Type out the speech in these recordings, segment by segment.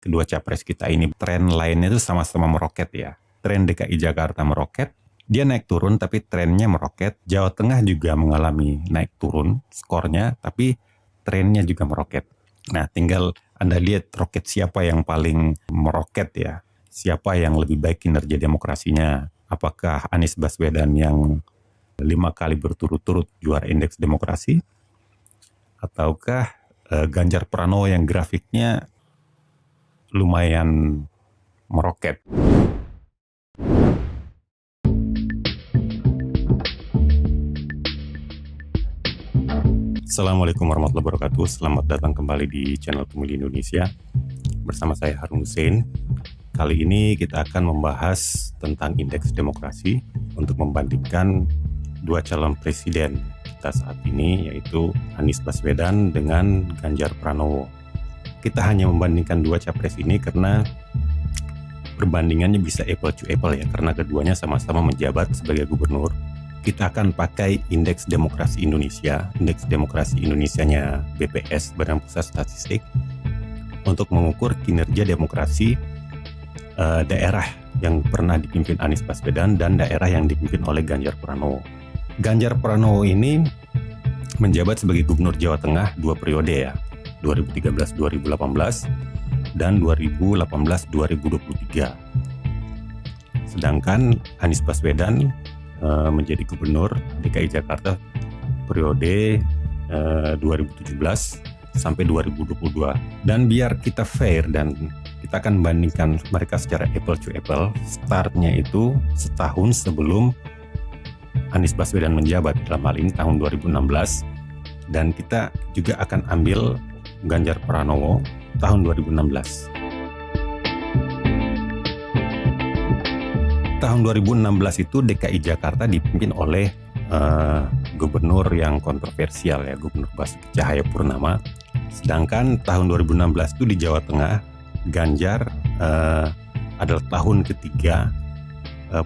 kedua capres kita ini tren lainnya itu sama-sama meroket ya. Tren DKI Jakarta meroket, dia naik turun tapi trennya meroket. Jawa Tengah juga mengalami naik turun skornya tapi trennya juga meroket. Nah, tinggal Anda lihat roket siapa yang paling meroket ya. Siapa yang lebih baik kinerja demokrasinya. Apakah Anies Baswedan yang 5 kali berturut-turut juara indeks demokrasi? Ataukah Ganjar Pranowo yang grafiknya lumayan meroket? Assalamualaikum warahmatullahi wabarakatuh. Selamat datang kembali di channel Pemilih Indonesia. Bersama saya Harun Hussein. Kali ini kita akan membahas tentang indeks demokrasi untuk membandingkan dua calon presiden kita saat ini, yaitu Anies Baswedan dengan Ganjar Pranowo. Kita hanya membandingkan dua capres ini karena perbandingannya bisa apple to apple ya, karena keduanya sama-sama menjabat sebagai gubernur. Kita akan pakai indeks demokrasi Indonesia, indeks demokrasi Indonesianya BPS, Badan Pusat Statistik, untuk mengukur kinerja demokrasi daerah yang pernah dipimpin Anies Baswedan dan daerah yang dipimpin oleh Ganjar Pranowo. Ganjar Pranowo ini menjabat sebagai gubernur Jawa Tengah 2 periode ya, 2013-2018 dan 2018-2023. Sedangkan Anies Baswedan menjadi gubernur DKI Jakarta periode 2017 sampai 2022. Dan biar kita fair dan kita akan bandingkan mereka secara apple to apple, startnya itu setahun sebelum Anies Baswedan menjabat, dalam hal ini tahun 2016, dan kita juga akan ambil Ganjar Pranowo tahun 2016. Tahun 2016 itu DKI Jakarta dipimpin oleh gubernur yang kontroversial ya, Gubernur Basuki Cahayapurnama. Sedangkan tahun 2016 itu di Jawa Tengah, Ganjar adalah tahun ketiga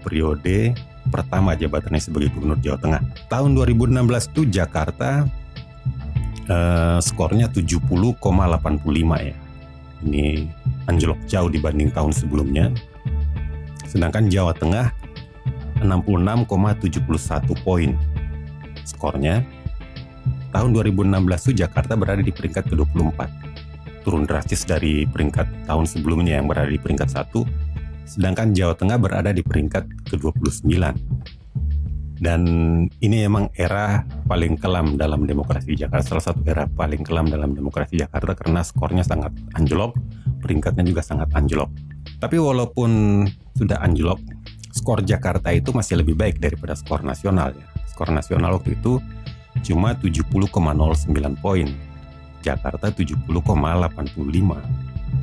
periode pertama jabatannya sebagai gubernur Jawa Tengah. Tahun 2016 itu Jakarta skornya 70,85 ya. Ini anjlok jauh dibanding tahun sebelumnya. Sedangkan Jawa Tengah 66,71 poin skornya. Tahun 2016 itu Jakarta berada di peringkat ke-24. Turun drastis dari peringkat tahun sebelumnya yang berada di peringkat 1. Sedangkan Jawa Tengah berada di peringkat ke-29. Dan ini emang era paling kelam dalam demokrasi Jakarta. Salah satu era paling kelam dalam demokrasi Jakarta karena skornya sangat anjlok, peringkatnya juga sangat anjlok. Tapi walaupun sudah anjlok, skor Jakarta itu masih lebih baik daripada skor nasional ya. Skor nasional waktu itu cuma 70,09 poin. Jakarta 70,85.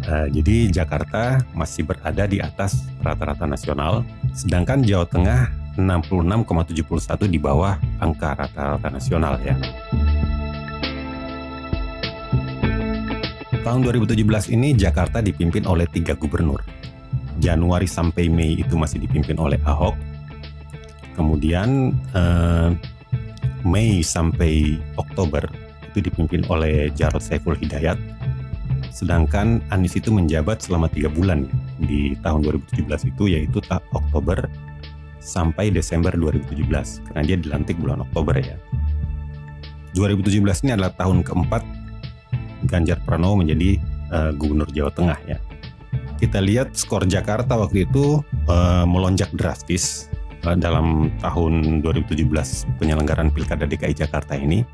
Jadi Jakarta masih berada di atas rata-rata nasional, sedangkan Jawa Tengah 66,71 di bawah angka rata-rata nasional ya. Tahun 2017 ini Jakarta dipimpin oleh 3 gubernur. Januari sampai Mei itu masih dipimpin oleh Ahok. Kemudian Mei sampai Oktober itu dipimpin oleh Jarod Saiful Hidayat. Sedangkan Anies itu menjabat selama 3 bulan di tahun 2017 itu, yaitu Oktober sampai Desember 2017, karena dia dilantik bulan Oktober ya. 2017 ini adalah tahun keempat Ganjar Pranowo menjadi gubernur Jawa Tengah ya. Kita lihat skor Jakarta waktu itu melonjak drastis dalam tahun 2017 penyelenggaraan Pilkada DKI Jakarta ini.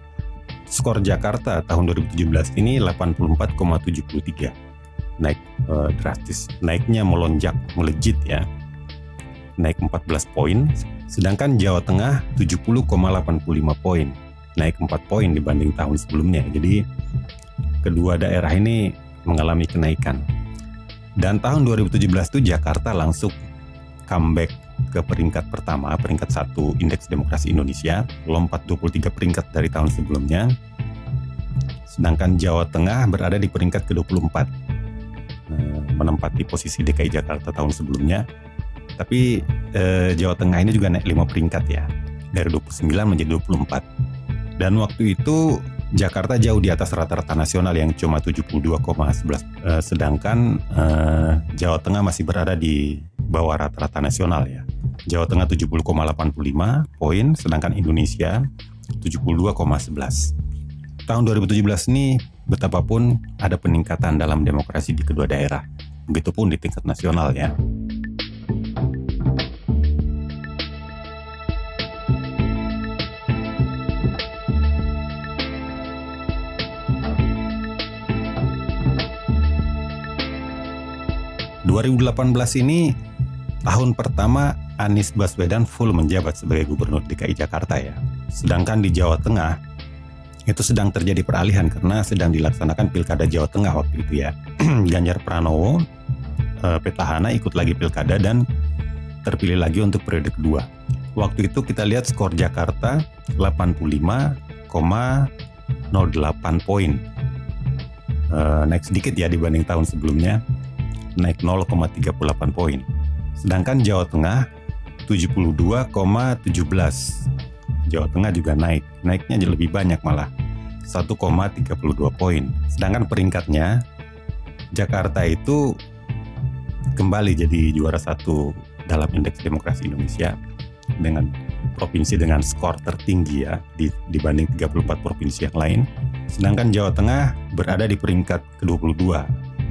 Skor Jakarta tahun 2017 ini 84,73, naik drastis, naiknya melonjak, melejit ya, naik 14 poin. Sedangkan Jawa Tengah 70,85 poin, naik 4 poin dibanding tahun sebelumnya. Jadi kedua daerah ini mengalami kenaikan. Dan tahun 2017 itu Jakarta langsung comeback ke peringkat pertama, peringkat 1 Indeks Demokrasi Indonesia, lompat 23 peringkat dari tahun sebelumnya. Sedangkan Jawa Tengah berada di peringkat ke-24, menempati posisi DKI Jakarta tahun sebelumnya. Tapi Jawa Tengah ini juga naik 5 peringkat ya, dari 29 menjadi 24. Dan waktu itu Jakarta jauh di atas rata-rata nasional yang cuma 72,11, sedangkan Jawa Tengah masih berada di bawah rata-rata nasional ya. Jawa Tengah 70,85 poin, sedangkan Indonesia 72,11. Tahun 2017 ini betapapun ada peningkatan dalam demokrasi di kedua daerah, begitupun di tingkat nasional ya. 2018 ini tahun pertama Anies Baswedan full menjabat sebagai Gubernur DKI Jakarta ya. Sedangkan di Jawa Tengah itu sedang terjadi peralihan karena sedang dilaksanakan Pilkada Jawa Tengah waktu itu ya. Ganjar Pranowo petahana ikut lagi Pilkada dan terpilih lagi untuk periode kedua. Waktu itu kita lihat skor Jakarta 85,08 poin. Naik sedikit ya dibanding tahun sebelumnya, naik 0,38 poin. Sedangkan Jawa Tengah 72,17. Jawa Tengah juga naiknya lebih banyak malah 1,32 poin. Sedangkan peringkatnya Jakarta itu kembali jadi juara satu dalam Indeks Demokrasi Indonesia dengan provinsi dengan skor tertinggi ya dibanding 34 provinsi yang lain. Sedangkan Jawa Tengah berada di peringkat ke-22.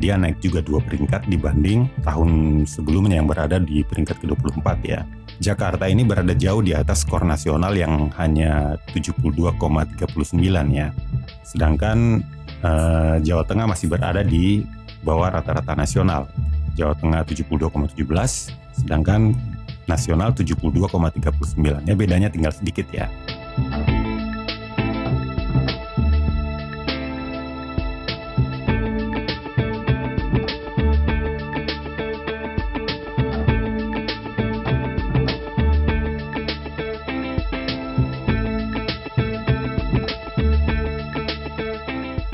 Dia naik juga 2 peringkat dibanding tahun sebelumnya yang berada di peringkat ke-24 ya. Jakarta ini berada jauh di atas skor nasional yang hanya 72,39 ya. Sedangkan Jawa Tengah masih berada di bawah rata-rata nasional. Jawa Tengah 72,17, sedangkan nasional 72,39. Ya bedanya tinggal sedikit ya.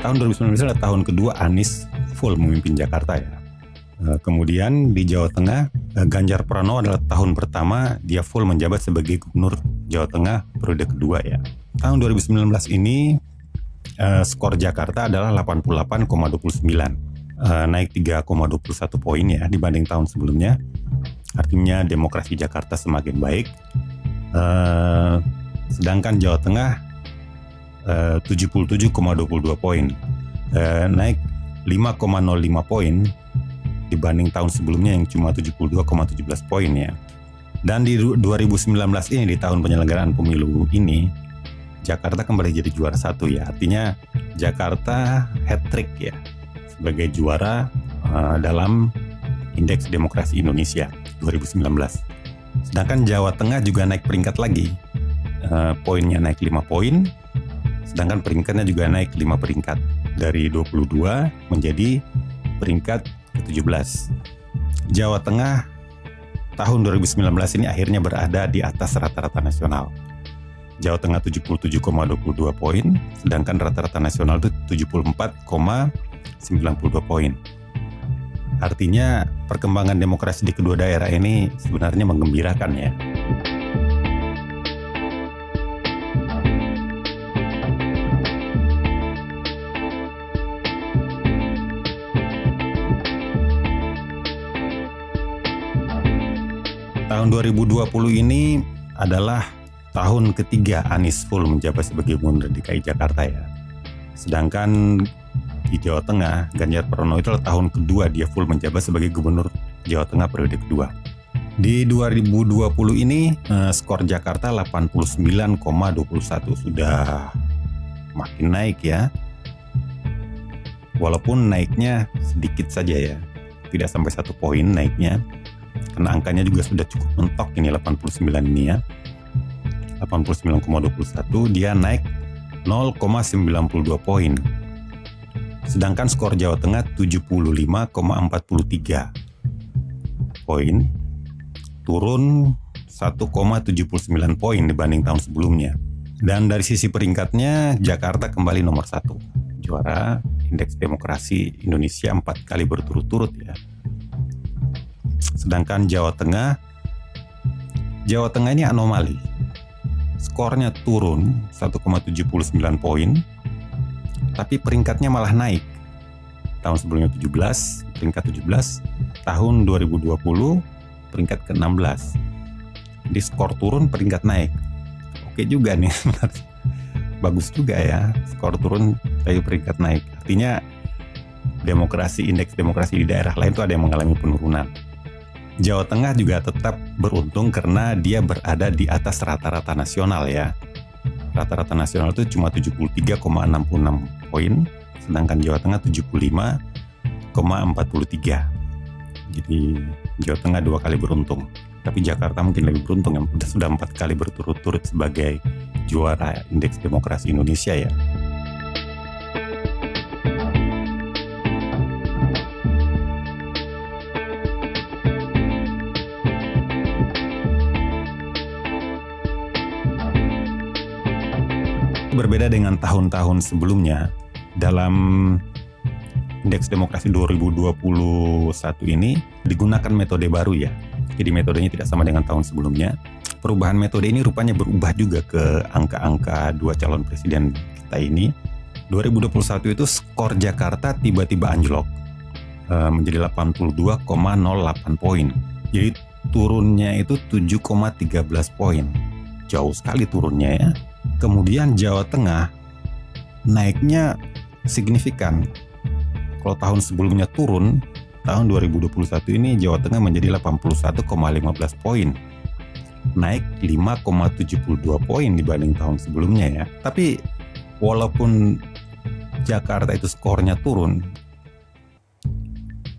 Tahun 2019 adalah tahun kedua Anies full memimpin Jakarta ya. Kemudian di Jawa Tengah, Ganjar Pranowo adalah tahun pertama dia full menjabat sebagai Gubernur Jawa Tengah periode kedua ya. Tahun 2019 ini skor Jakarta adalah 88,29, naik 3,21 poin ya dibanding tahun sebelumnya. Artinya demokrasi Jakarta semakin baik. Sedangkan Jawa Tengah 77,22 poin, naik 5,05 poin dibanding tahun sebelumnya yang cuma 72,17 poin ya. Dan di 2019 ini, di tahun penyelenggaraan pemilu ini, Jakarta kembali jadi juara satu ya. Artinya Jakarta hat-trick ya sebagai juara dalam Indeks Demokrasi Indonesia 2019. Sedangkan Jawa Tengah juga naik peringkat lagi, poinnya naik 5 poin. Sedangkan peringkatnya juga naik 5 peringkat dari 22 menjadi peringkat ke-17. Jawa Tengah tahun 2019 ini akhirnya berada di atas rata-rata nasional. Jawa Tengah 77,22 poin, sedangkan rata-rata nasional itu 74,92 poin. Artinya perkembangan demokrasi di kedua daerah ini sebenarnya menggembirakan ya. Tahun 2020 ini adalah tahun ketiga Anies full menjabat sebagai Gubernur DKI Jakarta ya. Sedangkan di Jawa Tengah, Ganjar Pranowo itu adalah tahun kedua dia full menjabat sebagai Gubernur Jawa Tengah periode kedua. Di 2020 ini skor Jakarta 89,21, sudah makin naik ya. Walaupun naiknya sedikit saja ya, tidak sampai 1 poin naiknya. Karena angkanya juga sudah cukup mentok ini 89 ini ya. 89,21, dia naik 0,92 poin. Sedangkan skor Jawa Tengah 75,43 poin, turun 1,79 poin dibanding tahun sebelumnya. Dan dari sisi peringkatnya, Jakarta kembali nomor 1, juara Indeks Demokrasi Indonesia 4 kali berturut-turut ya. Sedangkan Jawa Tengah ini anomali. Skornya turun 1,79 poin tapi peringkatnya malah naik. Tahun sebelumnya 17, peringkat 17, tahun 2020 peringkat ke-16. Jadi skor turun, peringkat naik. Oke juga nih, bagus juga ya, skor turun tapi peringkat naik. Artinya indeks demokrasi di daerah lain itu ada yang mengalami penurunan. Jawa Tengah juga tetap beruntung karena dia berada di atas rata-rata nasional ya. Rata-rata nasional itu cuma 73,66 poin, sedangkan Jawa Tengah 75,43. Jadi Jawa Tengah 2 kali beruntung. Tapi Jakarta mungkin lebih beruntung yang sudah 4 kali berturut-turut sebagai juara indeks demokrasi Indonesia ya. Berbeda dengan tahun-tahun sebelumnya, dalam indeks demokrasi 2021 ini digunakan metode baru ya. Jadi metodenya tidak sama dengan tahun sebelumnya. Perubahan metode ini rupanya berubah juga ke angka-angka 2 calon presiden kita ini. 2021 itu skor Jakarta tiba-tiba anjlok menjadi 82,08 poin. Jadi turunnya itu 7,13 poin. Jauh sekali turunnya ya. Kemudian Jawa Tengah naiknya signifikan. Kalau tahun sebelumnya turun, tahun 2021 ini Jawa Tengah menjadi 81,15 poin. Naik 5,72 poin dibanding tahun sebelumnya ya. Tapi walaupun Jakarta itu skornya turun,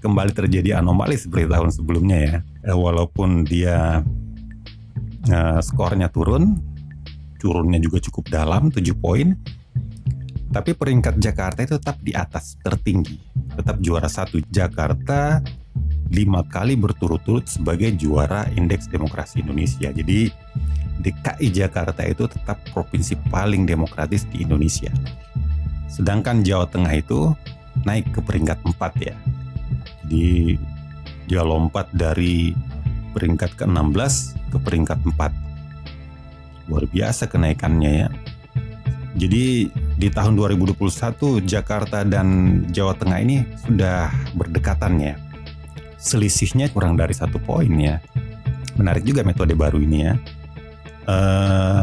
kembali terjadi anomali seperti tahun sebelumnya ya. Walaupun dia skornya turunnya juga cukup dalam 7 poin, tapi peringkat Jakarta itu tetap di atas, tertinggi, tetap juara 1. Jakarta 5 kali berturut-turut sebagai juara indeks demokrasi Indonesia. Jadi DKI Jakarta itu tetap provinsi paling demokratis di Indonesia. Sedangkan Jawa Tengah itu naik ke peringkat 4 ya. Jadi dia lompat dari peringkat ke-16 ke peringkat 4. Luar biasa kenaikannya ya. Jadi di tahun 2021 Jakarta dan Jawa Tengah ini sudah berdekatan ya. Selisihnya kurang dari 1 poin ya. Menarik juga metode baru ini ya.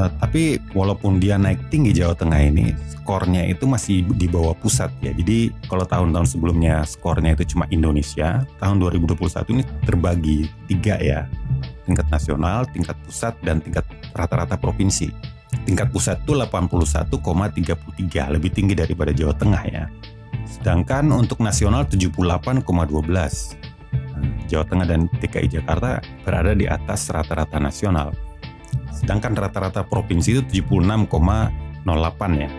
Tapi walaupun dia naik tinggi Jawa Tengah ini, skornya itu masih di bawah pusat ya. Jadi kalau tahun-tahun sebelumnya skornya itu cuma Indonesia, tahun 2021 ini terbagi 3 ya. Tingkat nasional, tingkat pusat, dan tingkat rata-rata provinsi. Tingkat pusat itu 81,33, lebih tinggi daripada Jawa Tengah ya. Sedangkan untuk nasional 78,12. Jawa Tengah dan DKI Jakarta berada di atas rata-rata nasional. Sedangkan rata-rata provinsi itu 76,08 ya.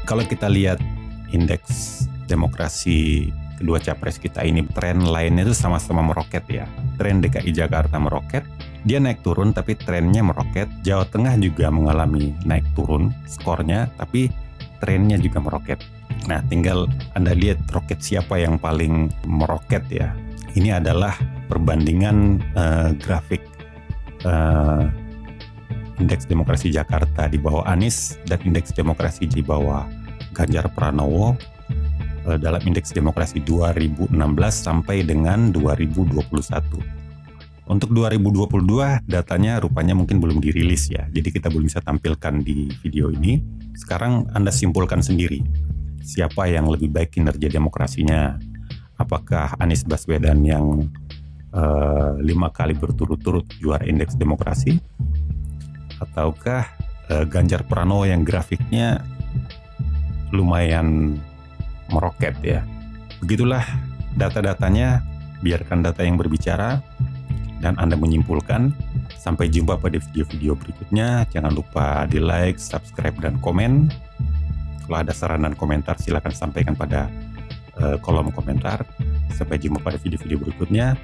Kalau kita lihat indeks demokrasi kedua capres kita ini, tren lainnya itu sama-sama meroket ya. Tren DKI Jakarta meroket, dia naik turun tapi trennya meroket. Jawa Tengah juga mengalami naik turun skornya, tapi trennya juga meroket. Nah, tinggal Anda lihat roket siapa yang paling meroket ya. Ini adalah perbandingan grafik indeks demokrasi Jakarta di bawah Anies dan indeks demokrasi di bawah Ganjar Pranowo dalam indeks demokrasi 2016 sampai dengan 2021. Untuk 2022 datanya rupanya mungkin belum dirilis ya, jadi kita belum bisa tampilkan di video ini. Sekarang Anda simpulkan sendiri siapa yang lebih baik kinerja demokrasinya. Apakah Anies Baswedan yang 5 kali berturut-turut juara indeks demokrasi, ataukah Ganjar Pranowo yang grafiknya lumayan meroket ya. Begitulah data-datanya, biarkan data yang berbicara dan Anda menyimpulkan. Sampai jumpa pada video-video berikutnya. Jangan lupa di like, subscribe, dan komen. Kalau ada saran dan komentar silakan sampaikan pada kolom komentar. Sampai jumpa pada video-video berikutnya.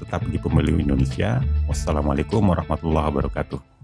Tetap di Pemilu Indonesia. Wassalamualaikum warahmatullahi wabarakatuh.